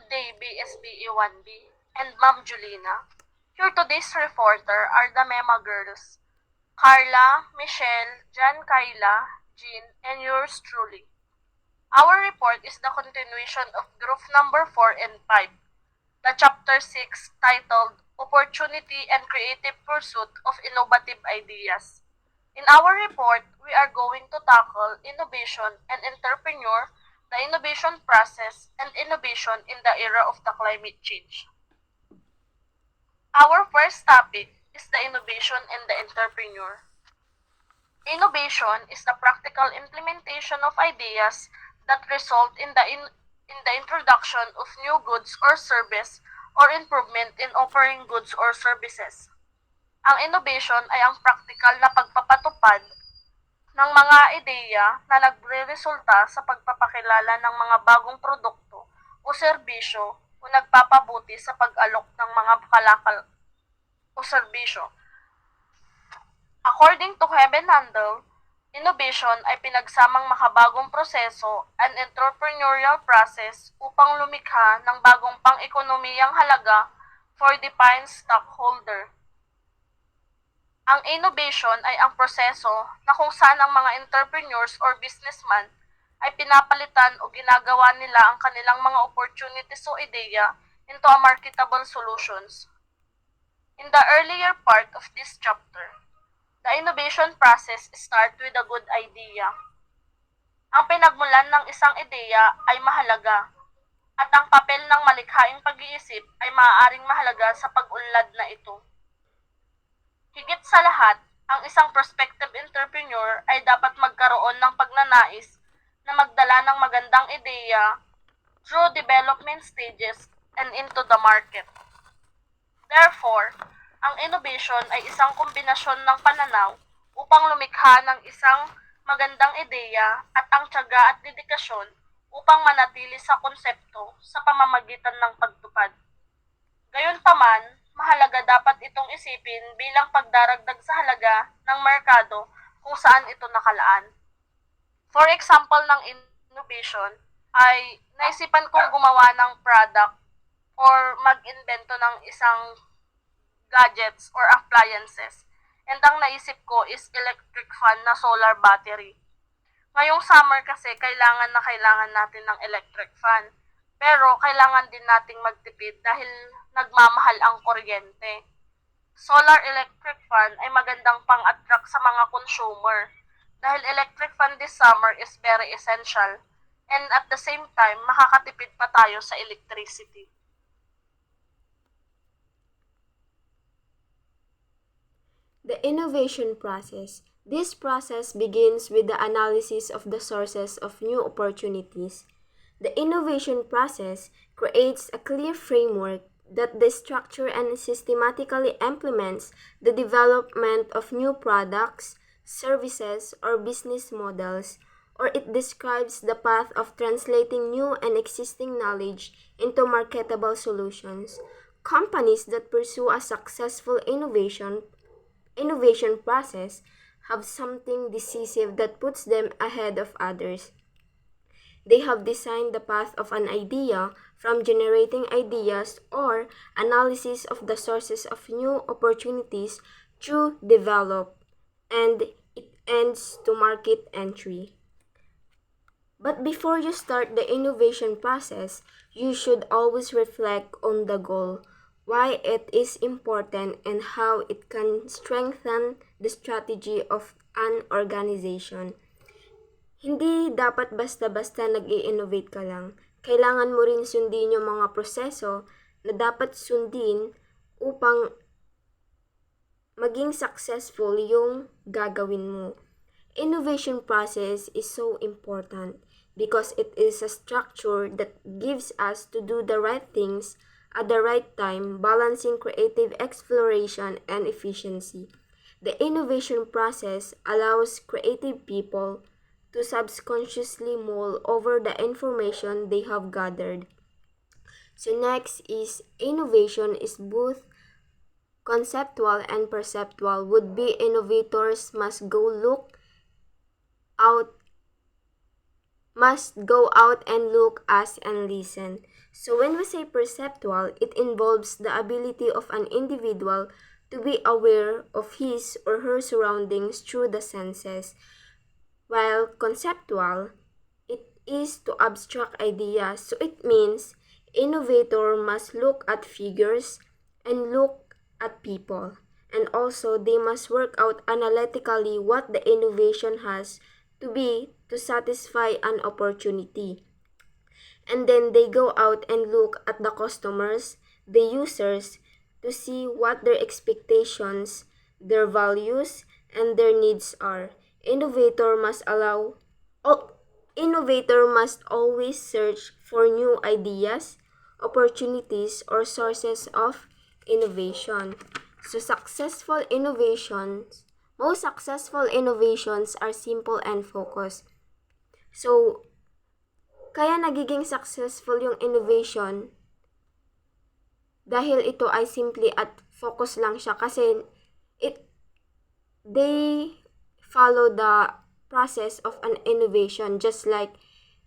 Good day, BSBE1B and Ma'am Julina. Your today's reporter are the MEMMA girls, Carla, Michelle, Jan Kayla, Jean, and yours truly. Our report is the continuation of group number 4 and 5, the chapter 6 titled Opportunity and Creative Pursuit of Innovative Ideas. In our report, we are going to tackle innovation and entrepreneur, the innovation process, and innovation in the era of the climate change. Our first topic is the innovation and the entrepreneur. Innovation is the practical implementation of ideas that result in the introduction of new goods or service or improvement in offering goods or services. Ang innovation ay ang praktikal na pagpapatupad ng mga ideya na nagreresulta sa pagpapakilala ng mga bagong produkto o serbisyo o nagpapabuti sa pag-alok ng mga kalakal o serbisyo. According to Heaven Handel, innovation ay pinagsamang makabagong proseso and entrepreneurial process upang lumikha ng bagong pang-ekonomiyang halaga for defined stockholder. Ang innovation ay ang proseso na kung saan ang mga entrepreneurs or businessman ay pinapalitan o ginagawa nila ang kanilang mga opportunities o ideya into a marketable solutions. In the earlier part of this chapter, the innovation process starts with a good idea. Ang pinagmulan ng isang ideya ay mahalaga, at ang papel ng malikhaing pag-iisip ay maaaring mahalaga sa pag-unlad na ito. Higit sa lahat, ang isang prospective entrepreneur ay dapat magkaroon ng pagnanais na magdala ng magandang ideya through development stages and into the market. Therefore, ang innovation ay isang kombinasyon ng pananaw upang lumikha ng isang magandang ideya at ang tiyaga at dedikasyon upang manatili sa konsepto sa pamamagitan ng pagtupad. Gayunpaman, mahalaga dapat itong isipin bilang pagdaragdag sa halaga ng merkado kung saan ito nakalaan. For example ng innovation ay naisipan kong gumawa ng product or mag-invento ng isang gadgets or appliances. And ang naisip ko is electric fan na solar battery. Ngayong summer kasi kailangan na kailangan natin ng electric fan. Pero kailangan din nating magtipid dahil nagmamahal ang kuryente. Solar electric fan ay magandang pang-attract sa mga consumer dahil electric fan this summer is very essential and at the same time makakatipid pa tayo sa electricity. The innovation process. This process begins with the analysis of the sources of new opportunities. The innovation process creates a clear framework that the structure and systematically implements the development of new products, services, or business models, or it describes the path of translating new and existing knowledge into marketable solutions. Companies that pursue a successful innovation process have something decisive that puts them ahead of others. They have designed the path of an idea from generating ideas or analysis of the sources of new opportunities to develop, and it ends to market entry. But before you start the innovation process, you should always reflect on the goal, why it is important, and how it can strengthen the strategy of an organization. Hindi dapat basta-basta nag-i-innovate ka lang. Kailangan mo rin sundin yung mga proseso na dapat sundin upang maging successful yung gagawin mo. Innovation process is so important because it is a structure that gives us to do the right things at the right time, balancing creative exploration and efficiency. The innovation process allows creative people to subconsciously mull over the information they have gathered. So next is innovation is both conceptual and perceptual. Would-be innovators must go out and look, ask, and listen. So when we say perceptual, it involves the ability of an individual to be aware of his or her surroundings through the senses, while conceptual, it is to abstract ideas. So it means innovator must look at figures and look at people. And also they must work out analytically what the innovation has to be to satisfy an opportunity. And then they go out and look at the customers, the users, to see what their expectations, their values, and their needs are. Innovator must allow oh, Innovator must always search for new ideas, opportunities, or sources of innovation. So most successful innovations are simple and focused. So kaya nagiging successful yung innovation dahil ito ay simply at focus lang siya kasi they follow the process of an innovation just like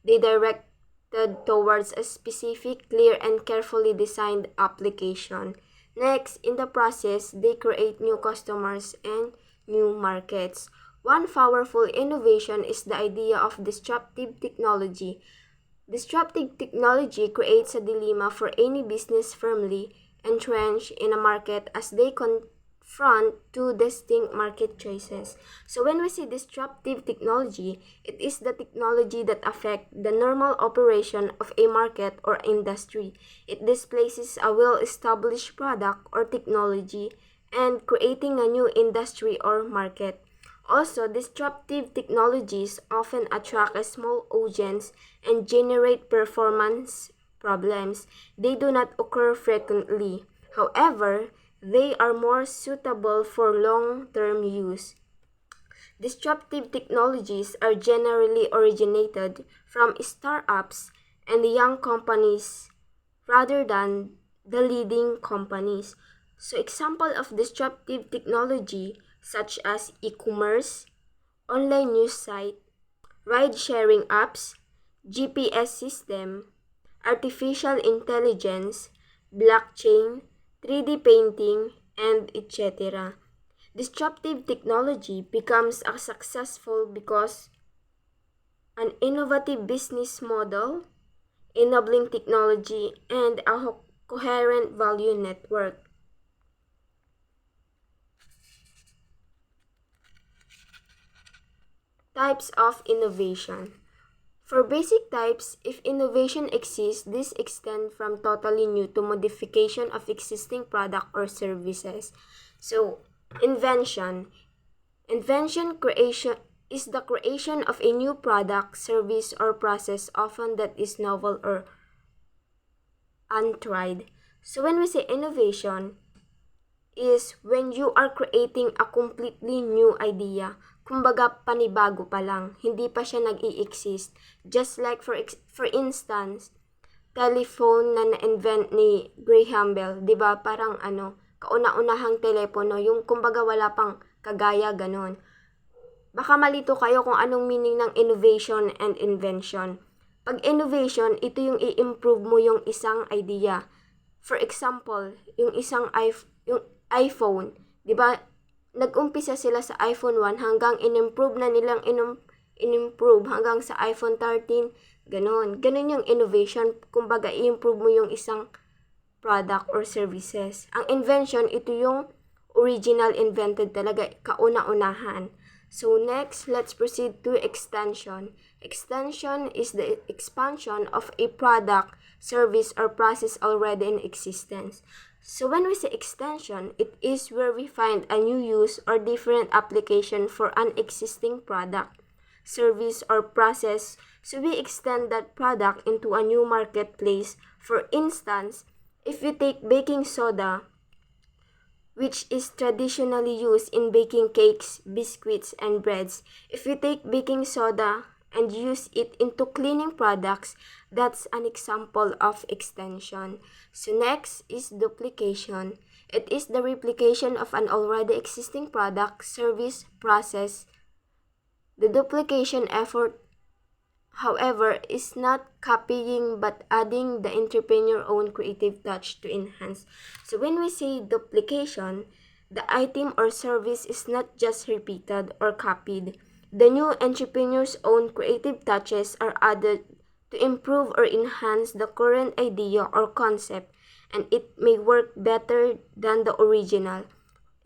they directed towards a specific, clear, and carefully designed application. Next, in the process, they create new customers and new markets. One powerful innovation is the idea of disruptive technology. Disruptive technology creates a dilemma for any business firmly entrenched in a market as they confront two distinct market choices. So when we say disruptive technology, it is the technology that affects the normal operation of a market or industry. It displaces a well-established product or technology and creating a new industry or market. Also, disruptive technologies often attract a small audience and generate performance problems. They do not occur frequently. However, they are more suitable for long-term use. Disruptive technologies are generally originated from startups and young companies rather than the leading companies. So example of disruptive technology such as e-commerce, online news site, ride-sharing apps, GPS system, artificial intelligence, blockchain, 3D painting, and etc. Disruptive technology becomes successful because an innovative business model, enabling technology, and a coherent value network. Types of innovation. For basic types, if innovation exists, this extends from totally new to modification of existing product or services. So, invention. Invention creation is the creation of a new product, service, or process, often that is novel or untried. So when we say innovation, is when you are creating a completely new idea. Kumbaga, panibago pa lang. Hindi pa siya nag-i-exist. Just like for instance, telephone na na-invent ni Graham Bell, 'di ba? Parang kauna-unahang telepono, yung kumbaga wala pang kagaya ganon. Baka malito kayo kung anong meaning ng innovation and invention. Pag innovation, ito yung i-improve mo yung isang idea. For example, yung iPhone, 'di ba? Nag-umpisa sila sa iPhone 1 hanggang in-improve na nilang in-improve hanggang sa iPhone 13, ganon. Ganon yung innovation, kumbaga i-improve mo yung isang product or services. Ang invention, ito yung original invented talaga, kauna-unahan. So next, let's proceed to extension. Extension is the expansion of a product, service, or process already in existence. So when we say extension, it is where we find a new use or different application for an existing product, service, or process. So we extend that product into a new marketplace. For instance, if you take baking soda, which is traditionally used in baking cakes, biscuits, and breads. If you take baking soda and use it into cleaning products, that's an example of extension. So next is duplication. It is the replication of an already existing product, service, process. The duplication effort however, is not copying but adding the entrepreneur's own creative touch to enhance. So when we say duplication, the item or service is not just repeated or copied. The new entrepreneur's own creative touches are added to improve or enhance the current idea or concept, and it may work better than the original.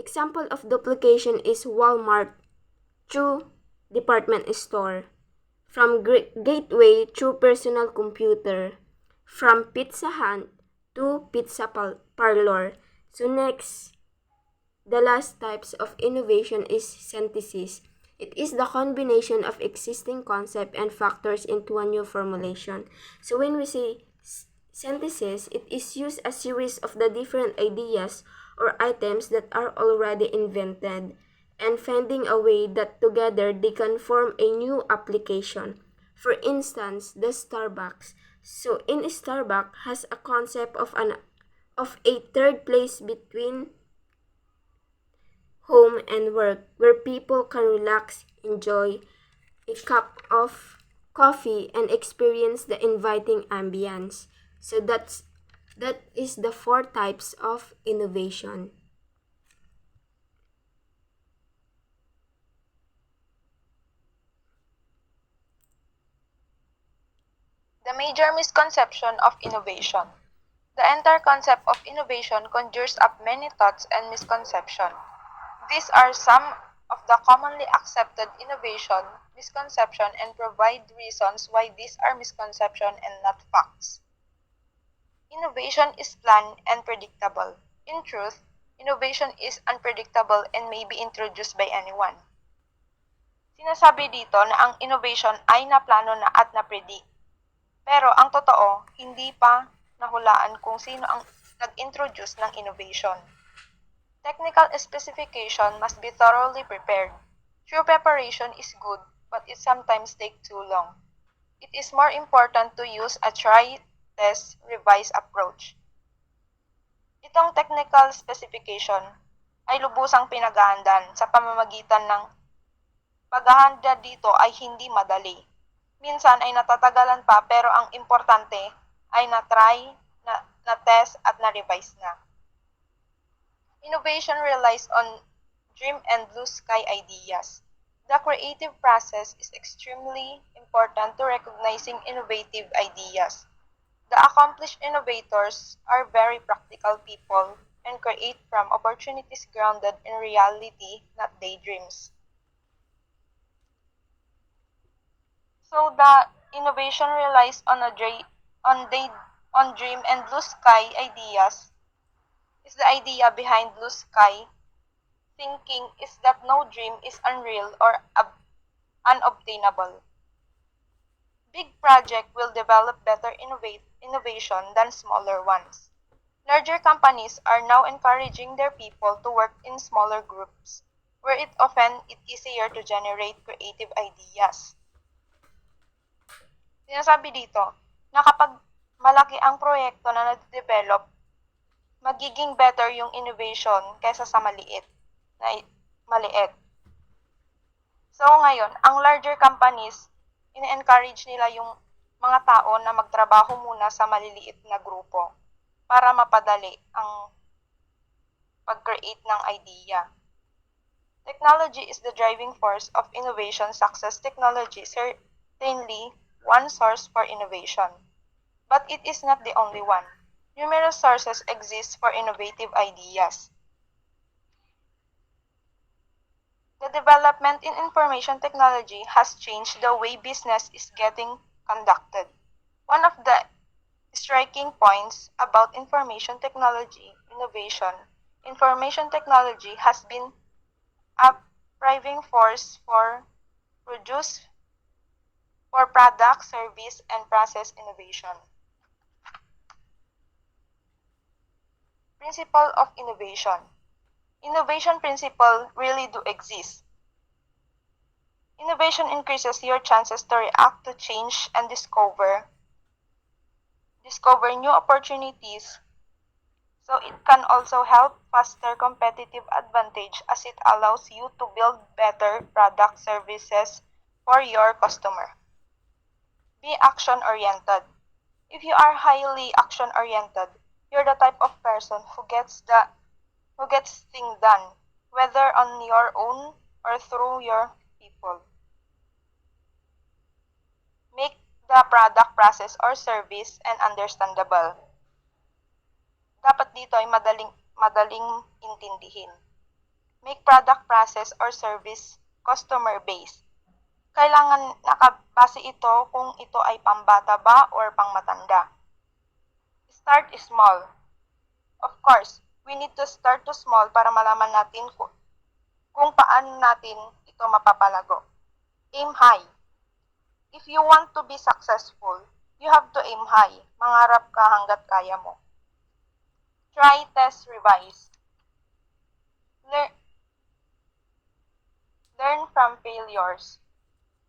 Example of duplication is Walmart through department store, from gateway through personal computer, from Pizza Hut to Pizza Parlor. So next, the last types of innovation is synthesis. It is the combination of existing concept and factors into a new formulation. So when we say synthesis, it is use a series of the different ideas or items that are already invented and finding a way that together they can form a new application. For instance, the Starbucks. So in Starbucks has a concept of a third place between home and work where people can relax, enjoy a cup of coffee and experience the inviting ambience. So that is the four types of innovation. The major misconception of innovation. The entire concept of innovation conjures up many thoughts and misconceptions. These are some of the commonly accepted innovation misconceptions and provide reasons why these are misconceptions and not facts. Innovation is planned and predictable. In truth, innovation is unpredictable and may be introduced by anyone. Sinasabi dito na ang innovation ay naplano na at na-predict. Pero ang totoo, hindi pa nahulaan kung sino ang nag-introduce ng innovation. Technical specification must be thoroughly prepared. True preparation is good, but it sometimes takes too long. It is more important to use a try, test, revise approach. Itong technical specification ay lubusang pinaghahandaan sa pamamagitan ng paghahanda dito ay hindi madali. Minsan ay natatagalan pa pero ang importante ay na-try, na-test at na-revise na. Innovation relies on dream and blue sky ideas. The creative process is extremely important to recognizing innovative ideas. The accomplished innovators are very practical people and create from opportunities grounded in reality, not daydreams. So the innovation relies on on dream and blue sky ideas is the idea behind blue sky thinking is that no dream is unreal or unobtainable. Big project will develop better innovation than smaller ones. Larger companies are now encouraging their people to work in smaller groups, where it often is easier to generate creative ideas. Sinasabi dito na kapag malaki ang proyekto na nade-develop, magiging better yung innovation kaysa sa maliit. So ngayon, ang larger companies, ine-encourage nila yung mga tao na magtrabaho muna sa maliliit na grupo para mapadali ang pag-create ng idea. Technology is the driving force of innovation success. Technology certainly one source for innovation, but it is not the only one. Numerous sources exist for innovative ideas. The development in information technology has changed the way business is getting conducted. One of the striking points about information technology information technology has been a driving force for product, service, and process innovation. Principle of innovation. Innovation principle really do exist. Innovation increases your chances to react to change and discover new opportunities. So it can also help foster competitive advantage as it allows you to build better product services for your customer. Be action-oriented. If you are highly action-oriented, you're the type of person who gets things done, whether on your own or through your people. Make the product, process, or service and understandable. Dapat dito ay madaling intindihin. Make product, process, or service customer-based. Kailangan nakabase ito kung ito ay pambata ba or pangmatanda. Start small. Of course, we need to start to small para malaman natin kung paano natin ito mapapalago. Aim high. If you want to be successful, you have to aim high. Mangarap ka hanggat kaya mo. Try, test, revise. Learn from failures.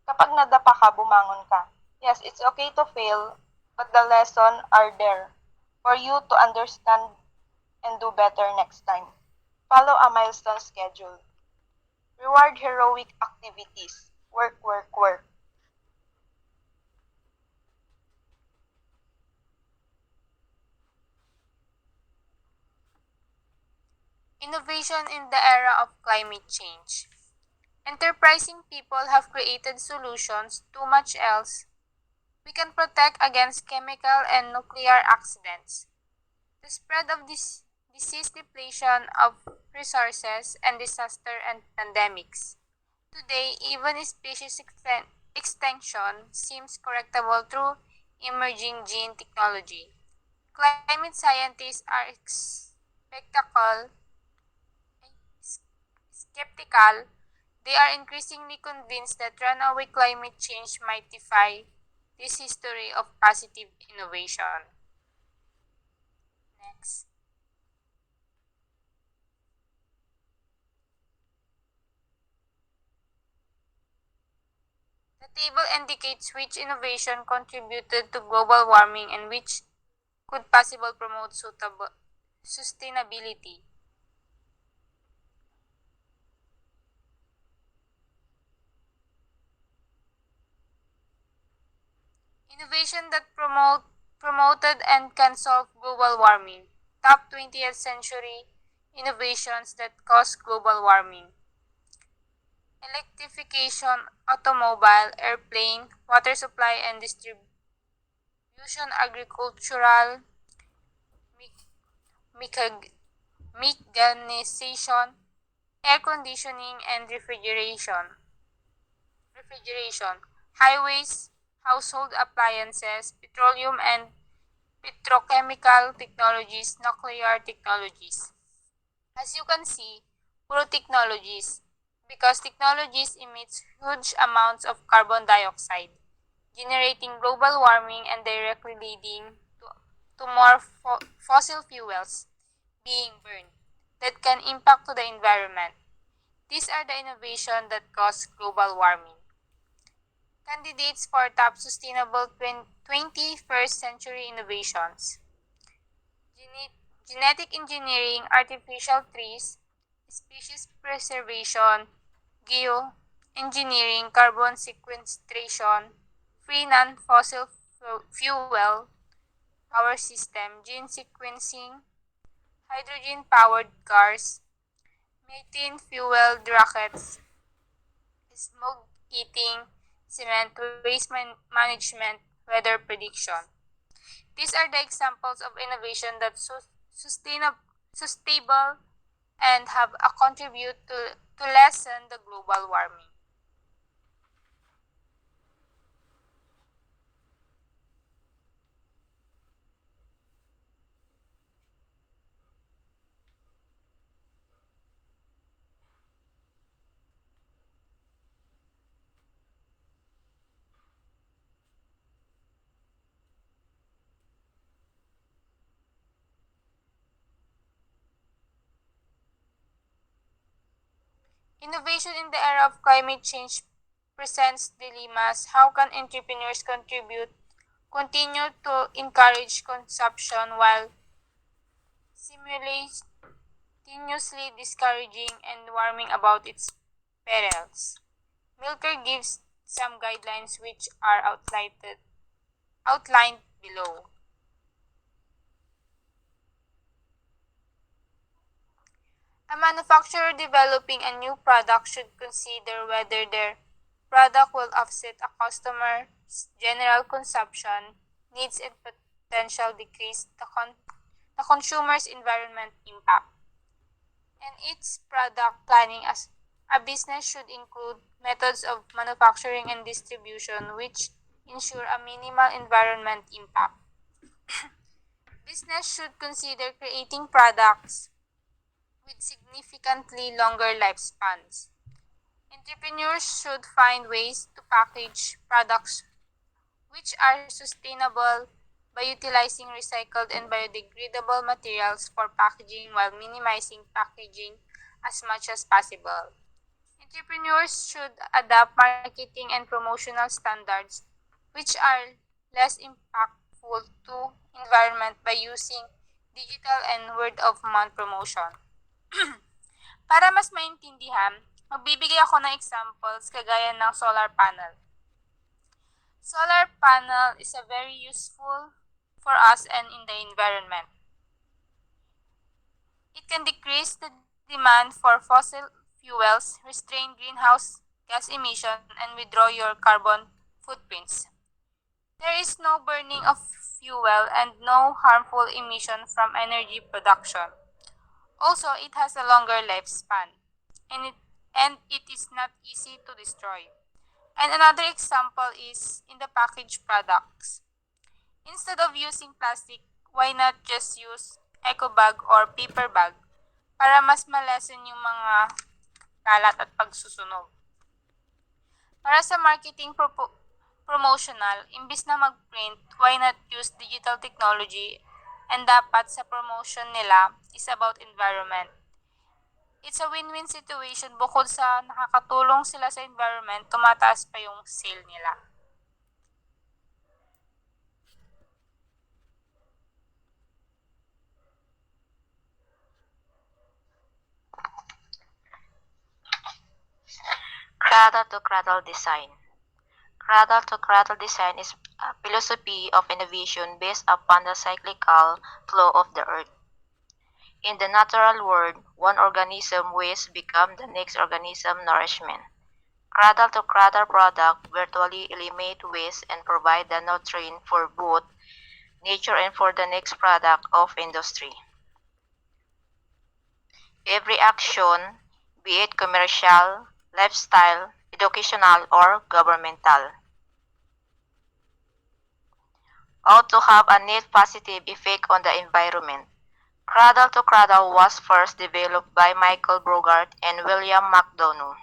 Kapag nadapa ka, bumangon ka. Yes, it's okay to fail, but the lessons are there for you to understand and do better next time. Follow a milestone schedule. Reward heroic activities. Work, work, work. Innovation in the era of climate change. Enterprising people have created solutions, too much else. We can protect against chemical and nuclear accidents. The spread of disease, depletion of resources, and disaster and pandemics. Today, even species extinction seems correctable through emerging gene technology. Climate scientists are skeptical. They are increasingly convinced that runaway climate change might defy this history of positive innovation. Next. The table indicates which innovation contributed to global warming and which could possibly promote sustainability. Innovation that promoted and can solve global warming. Top 20th century innovations that cause global warming. Electrification, automobile, airplane, water supply and distribution, agricultural, mechanization, air conditioning and refrigeration, highways, household appliances, petroleum and petrochemical technologies, nuclear technologies. As you can see, puro technologies, because technologies emits huge amounts of carbon dioxide, generating global warming and directly leading to more fossil fuels being burned that can impact to the environment. These are the innovations that cause global warming. Candidates for top sustainable 21st century innovations. Genetic engineering, artificial trees, species preservation, geoengineering, carbon sequestration, free non-fossil fuel power system, gene sequencing, hydrogen-powered cars, methane-fueled rockets, smoke eating, cement, waste management, weather prediction. These are the examples of innovation that sustainable and have a contribute to lessen the global warming. Innovation in the era of climate change presents dilemmas. How can entrepreneurs continue to encourage consumption while simultaneously discouraging and warning about its perils? Milker gives some guidelines which are outlined outlined below. A manufacturer developing a new product should consider whether their product will offset a customer's general consumption needs and potential decrease the consumer's environment impact. And its product planning as a business should include methods of manufacturing and distribution which ensure a minimal environment impact. Business should consider creating products with significantly longer lifespans. Entrepreneurs should find ways to package products which are sustainable by utilizing recycled and biodegradable materials for packaging while minimizing packaging as much as possible. Entrepreneurs should adopt marketing and promotional standards which are less impactful to environment by using digital and word of mouth promotion. Para mas maintindihan, magbibigay ako ng examples kagaya ng solar panel. Solar panel is a very useful for us and in the environment. It can decrease the demand for fossil fuels, restrain greenhouse gas emission, and withdraw your carbon footprints. There is no burning of fuel and no harmful emission from energy production. Also, it has a longer lifespan, and it is not easy to destroy. And another example is in the packaged products. Instead of using plastic, why not just use eco bag or paper bag para mas malesen yung mga kalat at pagsusunog. Para sa marketing promotional, imbis na mag-print, why not use digital technology, and dapat sa promotion nila is about environment. It's a win-win situation bukod sa nakakatulong sila sa environment, tumataas pa yung sale nila. Cradle-to-cradle design. Cradle-to-cradle design is a philosophy of innovation based upon the cyclical flow of the earth. In the natural world, one organism waste becomes the next organism nourishment. Cradle-to-cradle product virtually eliminate waste and provide the nutrient for both nature and for the next product of industry. Every action, be it commercial, lifestyle, educational, or governmental, ought to have a net positive effect on the environment. Cradle to Cradle was first developed by Michael Brogart and William McDonough.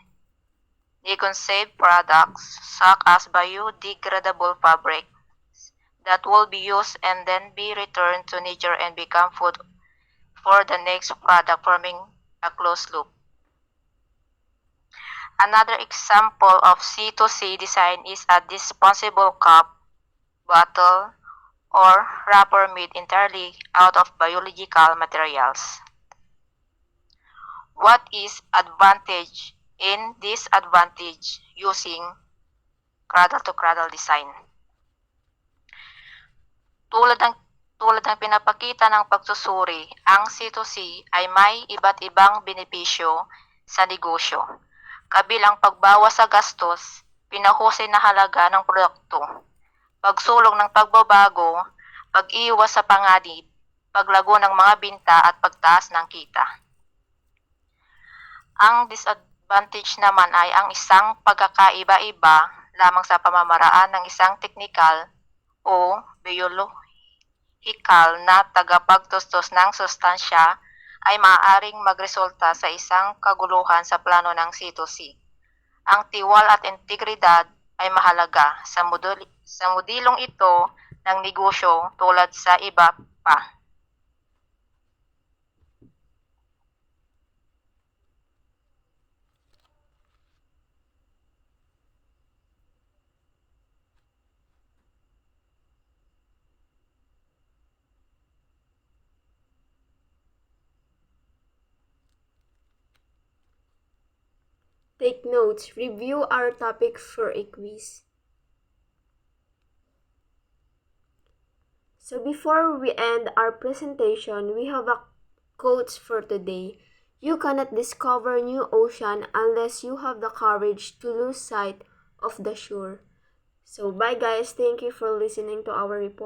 They conceived products such as biodegradable fabrics that will be used and then be returned to nature and become food for the next product, forming a closed loop. Another example of C2C design is a disposable cup, bottle, or wrapper made entirely out of biological materials. What is advantage and disadvantage using cradle-to-cradle design? Tulad ng pinapakita ng pagsusuri, ang C2C ay may iba't ibang benepisyo sa negosyo. Kabilang pagbawas sa gastos, pinahusay na halaga ng produkto, pagsulong ng pagbabago, pag-iwas sa panganib, paglago ng mga binta at pagtaas ng kita. Ang disadvantage naman ay ang isang pagkakaiba-iba lamang sa pamamaraan ng isang teknikal o biyolohikal na tagapagtustos ng sustansya ay maaaring magresulta sa isang kaguluhan sa plano ng C2C. Ang tiwala at integridad ay mahalaga sa modulong ito ng negosyo tulad sa iba pa. Take notes. Review our topic for a quiz. So before we end our presentation, we have a quotes for today. You cannot discover new ocean unless you have the courage to lose sight of the shore. So bye guys, thank you for listening to our report.